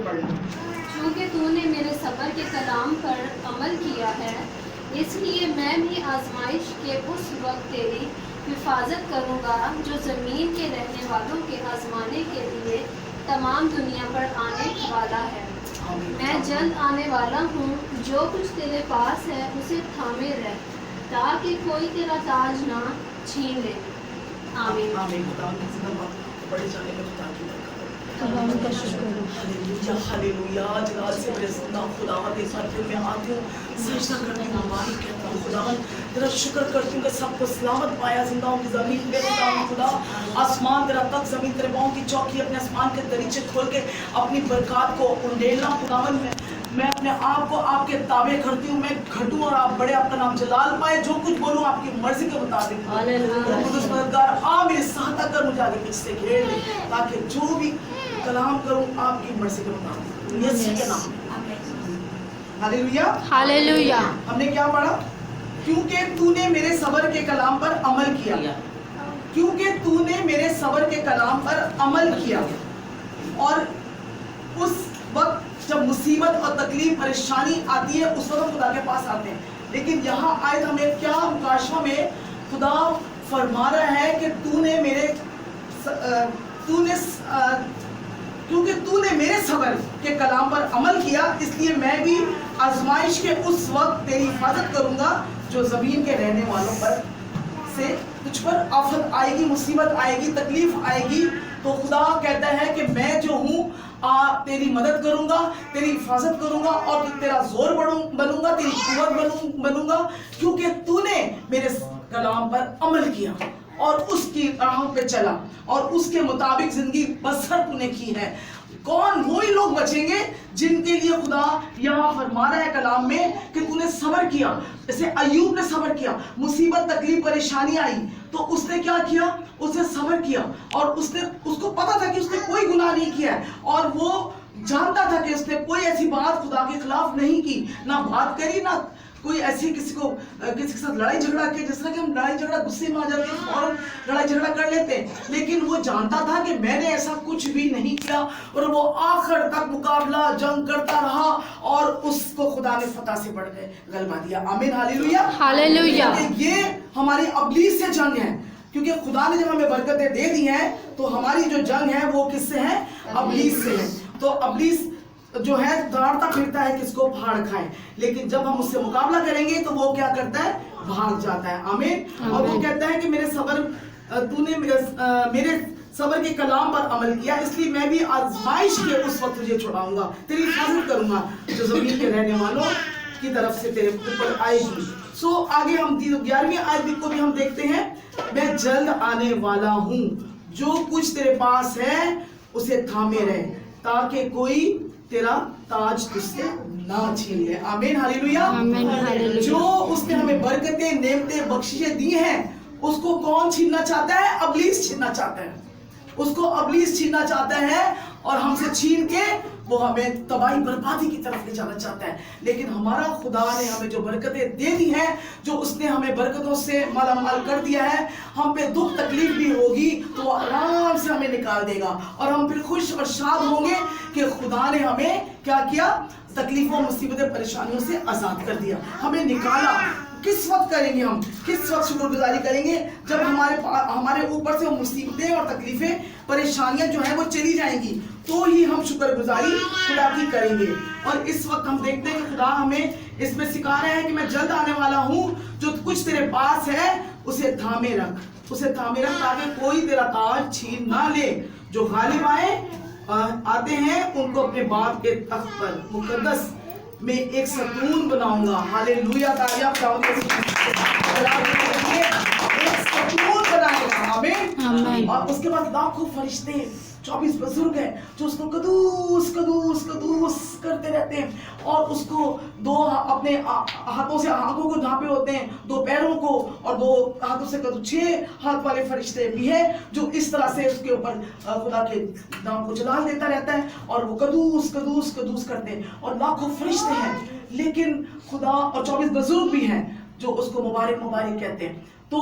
पढ़ लो। चूँकि तूने मेरे सब्र के कलाम पर अमल किया है, इसलिए मैं भी आजमाइश के उस वक्त तेरी हिफाजत करूँगा जो ज़मीन के रहने वालों के आजमाने के लिए तमाम दुनिया पर आने वाला है। मैं जल्द आने वाला हूँ, जो कुछ तेरे पास है उसे थामे रह, ताकि कोई तेरा ताज ना छीन ले। आमीन। आमीन। खुदा की जिंदाबाद। बड़े जाने में खुदा की बरकत। खुदा का शुक्र है। Hallelujah hallelujah. जलाल से बड़े जिंदा खुदावंद इस महफिल में आती हूँ, सजदा करती हूँ, मालिक कहता हूँ खुदावंद तेरा शुक्र करती हूँ कि सबको सलामत पाया जिंदा हूँ की ज़मीन पे खुदा आसमान तेरा तक ज़मीन तेरे पाँव की चौकी अपने आसमान के दरीचे खोल के अपनी बरकत को उंडेलना खुदावंद में मैं अपने आप को आपके ताबे करती हूँ। मैं घटूँ और आप बड़े, आपका नाम जलाल पाए। जो कुछ बोलूँ आपकी मर्जी के मुताबिक। आप मेरी सहायता कर, मुझे आगे पीछे से घेर ले, ताकि जो भी कलाम करूँ आपकी मर्जी के मुताबिक। यीशु के नाम में। Hallelujah hallelujah. हमने क्या पढ़ा? क्योंकि तूने मेरे सब्र के कलाम पर अमल किया। क्योंकि तूने मेरे सब्र के कलाम पर अमल किया। और उस वक्त जब मुसीबत और तकलीफ परेशानी आती है उस वक्त खुदा के पास आते हैं। लेकिन यहाँ आयत हमें क्या मुकाशवा में खुदा फरमा रहा है कि क्योंकि तूने मेरे सब्र के कलाम पर अमल किया, इसलिए मैं भी आजमाइश के उस वक्त तेरी हिफाजत करूंगा जो जमीन के रहने वालों पर से तुझ पर आफत आएगी, मुसीबत आएगी, तकलीफ आएगी, तो खुदा कहता है कि मैं जो हूँ तेरी मदद करूंगा, तेरी हिफाजत करूंगा और तेरा जोर बनूंगा, तेरी कुव्वत बनूंगा, क्योंकि तूने मेरे कलाम पर अमल किया और उसकी राहों पे चला और उसके मुताबिक जिंदगी बसर तूने की है। कौन? वही लोग बचेंगे जिनके लिए खुदा यहाँ फरमा रहा है कलाम में कि तूने सब्र किया। जैसे अय्यूब ने सब्र किया, मुसीबत तकलीफ परेशानी आई तो उसने क्या किया? उसने सब्र किया और उसको पता था कि उसने कोई गुनाह नहीं किया है और वो जानता था कि उसने कोई ऐसी बात खुदा के खिलाफ नहीं की, ना बात करी, ना कोई ऐसी किसी के साथ लड़ाई झगड़ा किया। जिस तरह कि हम लड़ाई झगड़ा गुस्से में आ जाते हैं और लड़ाई झगड़ा कर लेते हैं, लेकिन वो जानता था कि मैंने ऐसा कुछ भी नहीं किया और वो आखिर तक मुकाबला जंग करता रहा और उसको खुदा ने फतह से बढ़ गए गलबा दिया। आमीन हालेलुया हालेलुया। ये हमारी अबलीस से जंग है, क्योंकि खुदा ने जब हमें बरकतें दे दी हैं तो हमारी जो जंग है वो किससे है? अबलीस से है। तो अबलीस जो है दौड़ता फिरता है किसको? फाड़ खाए, लेकिन जब हम उससे मुकाबला करेंगे तो वो क्या करता है? भाग जाता है। आमीन। और वो कहता है कि तूने मेरे सब्र के कलाम पर अमल किया, इसलिए मैं भी आजमाइश के उस वक्त तुझे छुड़ाऊंगा, तेरी हिफाजत करूंगा जो जमीन के रहने वालों की तरफ से तेरे ऊपर आएगी। सो आगे हम 11वीं आयत को भी हम देखते हैं, मैं जल्द आने वाला हूँ, जो कुछ तेरे पास है उसे थामे रहे, ताकि कोई तेरा ताज तुझसे ना छीन ले। आमीन हालेलुया। जो उसने हमें बरकतें, नेमतें, बख्शिशें दी हैं, उसको कौन छीनना चाहता है? अबलीस छीनना चाहता है। उसको अबलीस छीनना चाहता है और हमसे छीन के वो हमें तबाही बर्बादी की तरफ ले जाना चाहता है। लेकिन हमारा खुदा ने हमें जो बरकतें दे दी हैं, जो उसने हमें बरकतों से मालामाल कर दिया है, हम पे दुख तकलीफ भी होगी तो वो आराम से हमें निकाल देगा और हम फिर खुश और शाद होंगे कि खुदा ने हमें क्या किया? तकलीफों, मुसीबतें, परेशानियों से आज़ाद कर दिया, हमें निकाला। किस वक्त करेंगे हम? किस वक्त शुक्रगुजारी करेंगे? जब हमारे ऊपर से वो मुसीबतें और तकलीफें, परेशानियां जो है वो चली जाएंगी, तो ही हम शुक्रगुजारी खुदा की करेंगे। और इस वक्त हम देखते हैं कि खुदा हमें इसमें सिखा रहा है कि मैं जल्द आने वाला हूँ, जो कुछ तेरे पास है उसे थामे रख, उसे थामे रख, ताकि कोई तेरा ताज छीन ना ले। जो गालिब आते हैं उनको अपने बाप के तख्त पर मुकद्दस में एक सतून बनाऊंगा। हालेलुया। तालियां बजाओगे? एक सतून बनाएगा। आमीन। और उसके बाद लाखों फरिश्ते, 24 बुजुर्ग हैं जो उसको कदूस कदूस कदूस करते रहते हैं और उसको दो अपने हाथों से आंखों को ढांपे होते हैं, दो पैरों को, और दो हाथों से 6 हाथ वाले फरिश्ते भी हैं जो इस तरह से उसके ऊपर खुदा के नाम को जलाल देता रहता है और वो कदूस कदूस कदूस करते हैं। और लाखों फरिश्ते हैं, लेकिन खुदा, और 24 बुजुर्ग भी हैं जो उसको मुबारक मुबारक कहते हैं। تو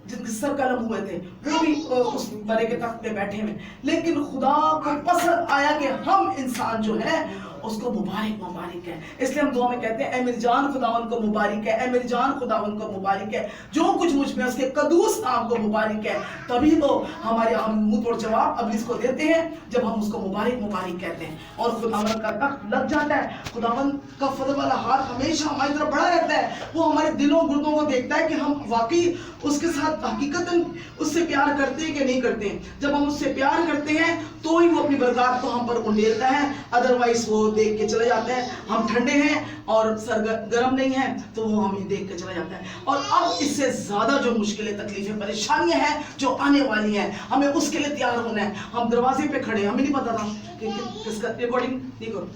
جن کے سر قلم ہوئے تھے وہ بھی اس بڑے کے تخت پہ بیٹھے ہوئے، لیکن خدا کو پسند آیا کہ ہم انسان جو ہے اس کو مبارک مبارک ہے. اس لیے ہم دعا میں کہتے ہیں اے میری جان خداوند کو مبارک ہے، اے میری جان خداوند کو مبارک ہے، جو کچھ مجھ میں اس کے قدوس نام کو مبارک ہے. تبھی تو ہم منہ توڑ جواب ابلیس کو دیتے ہیں جب ہم اس کو مبارک مبارک کہتے ہیں، اور خداوند کا تخت لگ جاتا ہے. خداوند کا فضل والا ہاتھ ہمیشہ ہماری طرف بڑھا رہتا ہے، وہ ہمارے دلوں گردوں کو دیکھتا ہے کہ ہم واقعی اس کے ساتھ حقیقتاً اس سے پیار کرتے ہیں کہ نہیں کرتے ہیں. جب ہم اس سے پیار کرتے ہیں تو ہی وہ اپنی برکات کو ہم پر انڈیلتا ہے، ادروائز وہ دیکھ کے چلا جاتا ہے ہم ٹھنڈے ہیں اور سر گرم نہیں ہیں تو وہ ہمیں دیکھ کے چلا جاتا ہے. اور اب اس سے زیادہ جو مشکلیں، تکلیفیں، پریشانیاں ہیں جو آنے والی ہیں، ہمیں اس کے لیے تیار ہونا ہے. ہم دروازے پہ کھڑے ہیں، ہمیں نہیں پتا تھا کہ کس کا ریکارڈنگ نہیں کرو،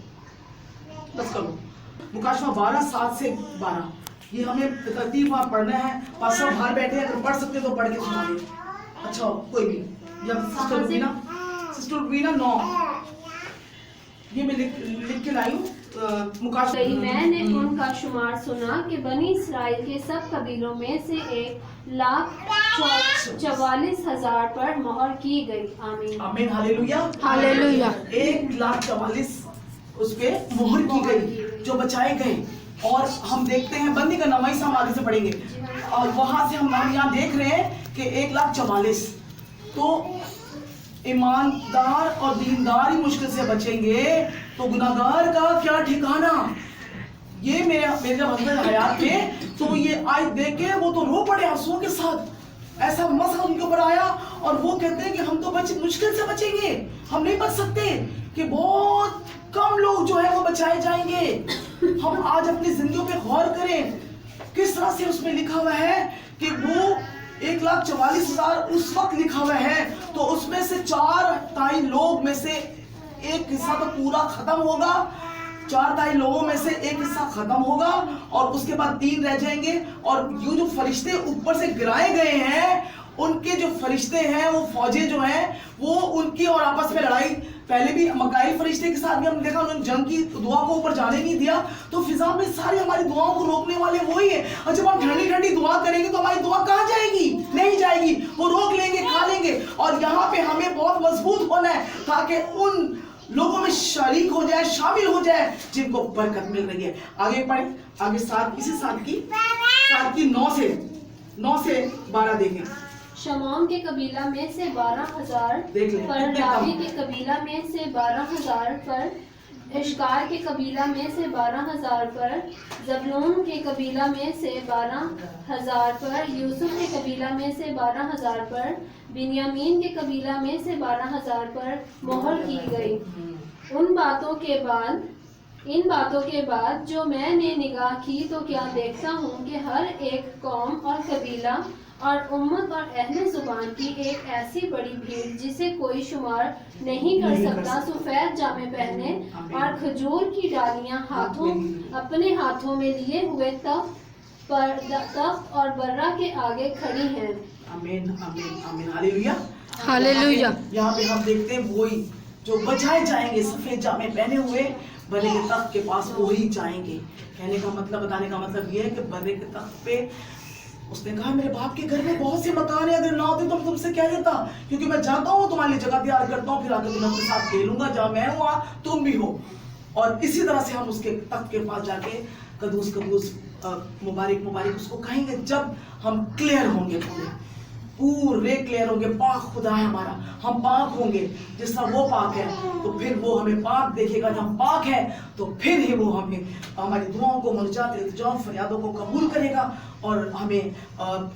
بس کرو. مکاشفہ 12:7 سے 12 یہ ہمیں ترتیب وہاں پڑھنا ہے. پاس سب باہر بیٹھے ہیں، اگر پڑھ سکتے تو پڑھ کے سنا دیں. اچھا کوئی بھی، یا سسٹر روبینا 9 یہ میں لکھ کے لائی ہوں. میں نے ان کا شمار سنا کہ بنی اسرائیل کے سب قبیلوں میں سے 1,44,000 پر مہر کی گئی. آمین آمین ہاللویا ہاللویا. 1,44,000 اس پہ مہر کی گئی جو بچائے گئے. اور ہم دیکھتے ہیں بندی کا نامہ ہم آگے سے پڑھیں گے، اور وہاں سے ہم یہاں دیکھ رہے ہیں کہ 1,44,000 تو ایماندار اور دیندار ہی مشکل سے بچیں گے تو گناہگار کا کیا ٹھکانہ. یہ میرے جب ہسبینڈ حیات تھے تو یہ آیت دیکھ کے وہ تو رو پڑے آنسوؤں کے ساتھ. ایسا مسئلہ ان کے اوپر آیا اور وہ کہتے ہیں کہ ہم تو مشکل سے بچیں گے، ہم نہیں بچ سکتے، کہ بہت کم لوگ جو ہے وہ بچائے جائیں گے. ہم آج اپنی زندگیوں پہ غور کریں کس طرح سے اس میں لکھا ہوا ہے کہ وہ 1,44,000 اس وقت لکھا ہوا ہے تو اس میں سے 4 لوگ میں سے ایک حصہ تو پورا ختم ہوگا، 4 لوگوں میں سے ایک حصہ ختم ہوگا اور اس کے بعد 3 رہ جائیں گے. اور یہ جو فرشتے اوپر سے گرائے گئے ہیں، ان کے جو فرشتے ہیں وہ فوجیں جو ہیں وہ ان کی اور آپس میں لڑائی. پہلے بھی مکائل فرشتے کے ساتھ بھی ہم دیکھا، انہوں نے جنگ کی دعا کو اوپر جانے نہیں دیا. تو فضا میں ساری ہماری دعاؤں کو روکنے والے وہی ہیں. اور جب ہم ٹھنڈی ٹھنڈی دعا کریں گے تو ہماری دعا کہاں جائے گی؟ نہیں جائے گی، وہ روک لیں گے، کھا لیں گے. اور یہاں پہ ہمیں بہت مضبوط ہونا ہے تاکہ ان لوگوں میں شریک ہو جائے، شامل ہو جائے جن کو برکت مل رہی ہے. آگے پڑھیں، آگے اسی ساتھ کی 9 سے 12 دیکھیں. شمعون کے قبیلہ میں سے 12,000 پر، لاوی کے قبیلہ میں سے 12,000 پر، اشکار کے قبیلہ میں سے 12,000 پر، زبلون کے قبیلہ میں سے 12,000 پر، یوسف کے قبیلہ میں سے 12,000 پر، بنیامین کے قبیلہ میں سے 12,000 پر مہر کی گئی. ان باتوں کے بعد جو میں نے نگاہ کی تو کیا دیکھتا ہوں کہ ہر ایک قوم اور قبیلہ اور امت اور اہل زبان کی ایک ایسی بڑی بھیڑ جسے کوئی شمار نہیں کر سکتا، سفید جامے پہنے اور کھجور کی ڈالیاں اپنے ہاتھوں میں لیے ہوئے تخت اور برہ کے آگے کھڑی ہیں. آمین آمین آمین ہاللویا ہاللویا. یہاں پہ ہم دیکھتے ہیں وہی جو بچائے جائیں گے، سفید جامے پہنے ہوئے برے کے تخت کے پاس وہی جائیں گے. کہنے کا مطلب، بتانے کا مطلب یہ ہے کہ برے کے تخت پہ اس نے کہا میرے باپ کے گھر میں بہت سے مکان ہیں، اگر نہ ہوتے تو میں تم سے کہہ دیتا، کیونکہ میں جاتا ہوں تمہارے لیے جگہ تیار کرتا ہوں، پھر آ کے تمہیں اپنے ساتھ کھیلوں گا، جہاں میں ہوں وہاں تم بھی ہو. اور اسی طرح سے ہم اس کے تخت کے پاس جا کے قدوس قدوس مبارک مبارک اس کو کہیں گے جب ہم کلیئر ہوں گے، پورے کلیئر ہوں گے. پاک خدا ہے ہمارا، ہم پاک ہوں گے جس طرح وہ پاک ہے تو پھر وہ ہمیں پاک دیکھے گا. جب ہم پاک ہیں تو پھر ہی وہ ہمیں ہماری دعاؤں کو، مناجات، التجاؤں، فریادوں کو قبول کرے گا اور ہمیں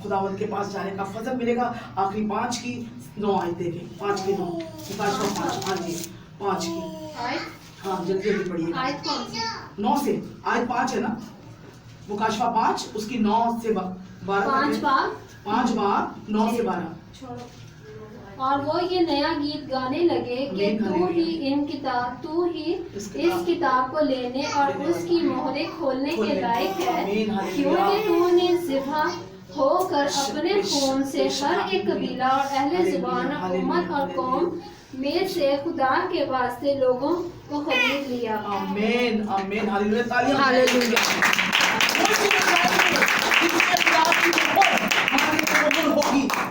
خداوند کے پاس جانے کا فضل ملے گا. آخری 5 کی 9 آیت دیکھیں، 5 کی 9 5. ہاں جی 5 کی، ہاں جلدی جلدی پڑھیے. آیت کون سی؟ 9 سے آیت 5 ہے نا، مکاشفہ 5 اس کی 9 سے 12. 5 بار 9 سے 12. اور وہ یہ نیا گیت گانے لگے کہ تو ہی اس کتاب کو لینے اور اس کی مہریں کھولنے کے لائق ہے، کیونکہ تو نے ذبح ہو کر اپنے خون سے ہر ایک قبیلہ اور اہل زبان، امت اور قوم میں سے خدا کے واسطے لوگوں کو خرید لیا. آمین آمین ہاللویا. تعلیم ہاللویا.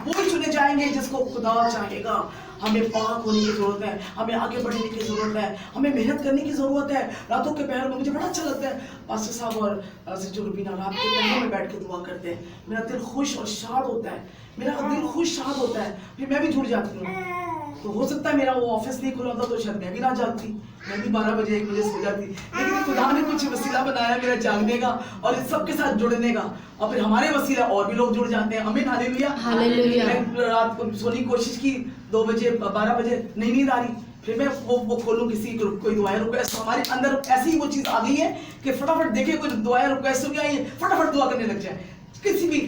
वही चुने जाएंगे जिसको खुदा चाहेगा। हमें पाक होने की जरूरत है, हमें आगे बढ़ने की जरूरत है, हमें मेहनत करने की जरूरत है। रातों के पहर में मुझे बड़ा अच्छा लगता है, पास्टर साहब और सिस्टर रुबीना रात के पहर में बैठ के दुआ करते हैं। मेरा दिल खुश और शाद होता है, मेरा दिल खुश शाद होता है, फिर मैं भी जुड़ जाती हूँ। तो हो सकता है मेरा वो ऑफिस नहीं खुला था तो शायद मैं भी ना जाती, मैं भी 12 बजे 1 बजे सो जाती, लेकिन खुदा ने कुछ वसीला बनाया मेरा जागने का और इस सबके साथ जुड़ने का, और फिर हमारे वसीला और भी लोग जुड़ जाते हैं। आमीन, हालेलुया। हालेलुया। मैं रात को सोने की कोशिश की, 2 बजे 12 बजे नहीं नींद आ रही, फिर मैं वो खोलूं किसी कोई दुआएं रिक्वेस्ट, हमारे अंदर ऐसी ही वो चीज आ गई है कि फटाफट देखे कोई दुआएं रिक्वेस्ट हो गया, फटाफट दुआ करने लग जाए। किसी भी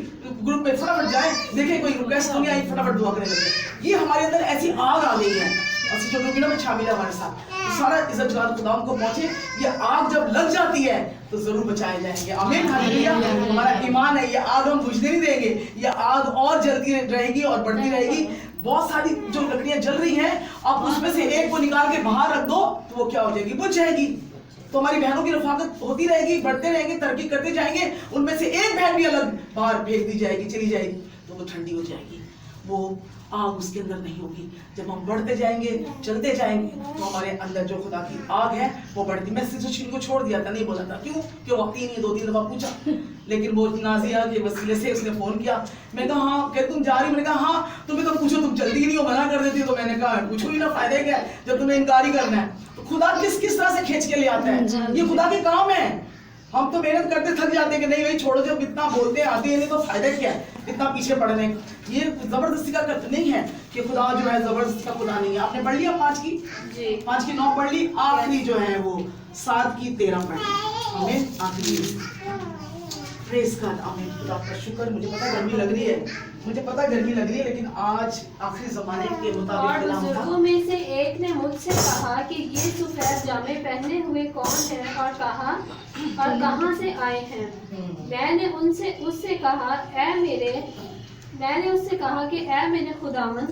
ग्रुप में फटाफट जाए, देखे कोई रिक्वेस्ट हो गया, फटाफट दुआ करने लग जाए। ये हमारे अंदर ऐसी आग आ गई है, और जो रुबीना में शामिल है हमारे साथ, तो सारा इज्जत जलाल खुदा उनको पहुंचे। ये आग जब लग जाती है तो जरूर बचाए जाएंगे। आमीन, हालेलुया। हमारा ईमान है, ये आग हम बुझने नहीं देंगे, ये आग और जलती रहेगी और बढ़ती रहेगी। बहुत सारी जो लकड़ियां जल रही हैं, आप उसमें से एक को निकाल के बाहर रख दो तो वो क्या हो जाएगी, बुझ जाएगी। तो हमारी बहनों की रफाकत होती रहेगी, बढ़ते रहेंगे, तरक्की करते जाएंगे, उनमें से एक बहन भी अलग बाहर फेंक दी जाएगी, चली जाएगी, तो वो ठंडी हो जाएगी, वो आग उसके अंदर नहीं होगी। जब हम बढ़ते जाएंगे, चलते जाएंगे, तो हमारे अंदर जो खुदा की आग है वो बढ़ती। मैं सिचुएशन को छोड़ दिया था, नहीं बोला था, क्यों? वक्त ही नहीं, 2-3 दफा पूछा, लेकिन वो नाजिया के वसीले से उसने फोन किया। मैं कहा हाँ, क्या तुम जा रही? मैंने कहा हाँ, तुम्हें तो पूछो, तुम चलती ही नहीं हो, मना कर देती हो। तो मैंने कहा पूछो ही ना, फायदा क्या है जब तुम्हें इनकार ही करना है। तो खुदा किस तरह से खींच के ले आता है, ये खुदा के काम है। हम तो मेहनत करते थक जाते हैं कि नहीं भाई छोड़ो, जब इतना बोलते हैं आते हैं नहीं तो फायदा क्या है इतना पीछे पड़ने। ये जबरदस्ती का नहीं है कि खुदा जो है जबरदस्ती का खुदा नहीं है। आपने पढ़ लिया 5 की 9 पढ़ ली, आखिरी जो है वो 7 की 13 पढ़ ली। हमें आखिरी प्रेज गॉड, आमीन। खुदा का शुक्र। मुझे पता गर्मी लग रही है, मुझे पता गर्मी लग रही है, लेकिन आज आखिरी जमाने के मुताबिक बुजुर्गों में से एक ने मुझसे कहा कि ये सफेद जामे पहने हुए कौन है और कहाँ से आए हैं। मैंने उससे कहा कि ऐ मेरे खुदावन,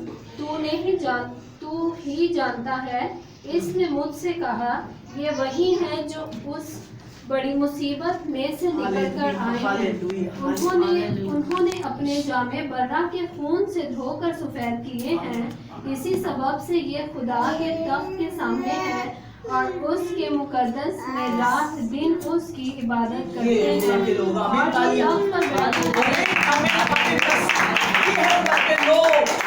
तू ही जानता है। इसने मुझसे कहा, ये वही है जो उस बड़ी मुसीबत में से निकल कर आए हैं। उन्होंने अपने जामे बर्रा के खून से धोकर सफेद किए हैं। इसी सबब से ये खुदा के तख्त के सामने है और उसके मुकद्दस में रात दिन उसकी इबादत करते हैं।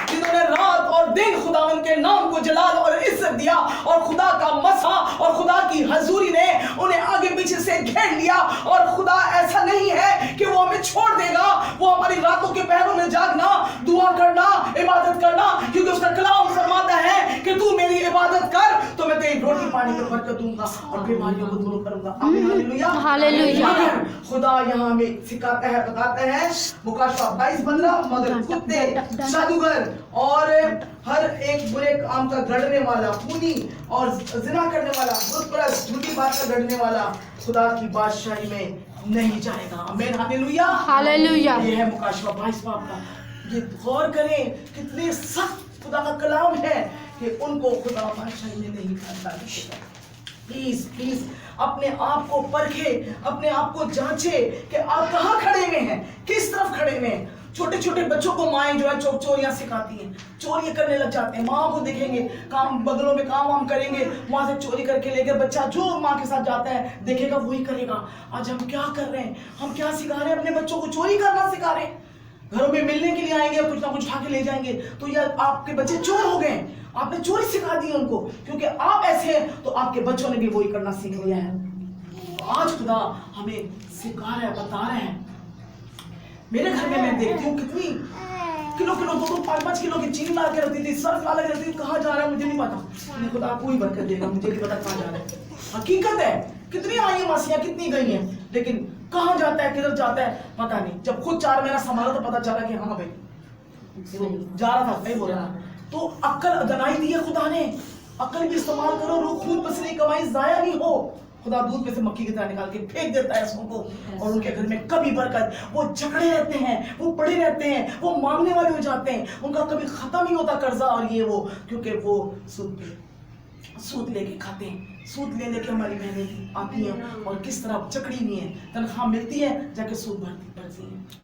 जिन्होंने रात और दिन खुदावन के नाम को जलाल और इज्जत दिया, और खुदा का मसा और खुदा की हजूरी ने उन्हें आगे पीछे से घेर लिया। और खुदा ऐसा नहीं है कि वो हमें छोड़ देगा, वो हमारी रातों के पहरों में जागना, दुआ करना, इबादत करना, क्योंकि उसका कलाम फरमाता है कि तू मेरी इबादत कर तो मैं तेरी रोटी पानी पर बरकत दूंगा और बीमारियों को दूर करूंगा। आमीन, हालेलुया, हालेलुया। खुदा यहाँ हमें सिखाता है, बताता है, मुकाशवा 22:15, मगर कुत्ते, जादूगर और हर एक बुरे काम का गढ़ने वाला, खूनी और जिना करने वाला, बुतपरस्त, झूठी बात का गढ़ने वाला खुदा की बादशाही में नहीं जाएगा। आमीन, हालेलुया, हालेलुया। ये है मुकाशवा 22 बाब का। ये गौर करें कितने सख्त खुदा का कलाम है कि उनको खुदा बादशाही में नहीं करता। प्लीज प्लीज अपने आप को परखे, अपने आप को जांचे कि आप कहाँ खड़े हुए हैं, किस तरफ खड़े हुए हैं। छोटे छोटे बच्चों को माएं जो है चोरियां सिखाती हैं, चोरियां करने लग जाते हैं। माँ को देखेंगे काम बगलों में काम वाम करेंगे, वहां से चोरी करके लेकर बच्चा जो माँ के साथ जाता है देखेगा वही करेगा। आज हम क्या कर रहे हैं, हम क्या सिखा रहे हैं अपने बच्चों को? चोरी करना सिखा रहे हैं। घरों में मिलने के लिए आएंगे और कुछ ना कुछ उठा के ले जाएंगे, तो ये आपके बच्चे चोर हो गए। आपने चोरी सिखा दी उनको, क्योंकि आप ऐसे हैं तो आपके बच्चों ने भी वही करना सीख लिया है। तो आज खुदा हमें सिखा रहा है, बता रहे हैं। मेरे घर में मैं देखती हूँ कितनी किलो 2-5 किलो की चीनी ला के रखती थी, सर्फ ला के रखती थी। कहाँ जा रहा है मुझे नहीं पता, खुदा आपको ही बरकत देगा, मुझे नहीं पता कहाँ जा रहा है। हकीकत है, कितनी आई है मासियाँ, कितनी गई हैं, लेकिन कहाँ जाता है, किधर जाता है पता नहीं। जब खुद 4 महीना संभाला तो पता चला कि हाँ भाई जा रहा था, नहीं बोल रहा। तो अक्ल दनाई दी है खुदा ने, अक्ल भी इस्तेमाल करो, रूह खून पसीने की कमाई जाया नहीं हो। खुदा दूध में से मक्खी की तरह निकाल के फेंक देता है सबको, और उनके घर में कभी बरकत। वो झगड़े रहते हैं, वो पड़े रहते हैं, वो मांगने वाले हो जाते हैं, उनका कभी खत्म नहीं होता कर्जा और ये वो, क्योंकि वो सूद लेके खाते हैं। सूद ले लेके हमारी बहनें आती हैं और किस तरह चकड़ी नहीं है, तनख्वाह मिलती है जाके सूद भरती है।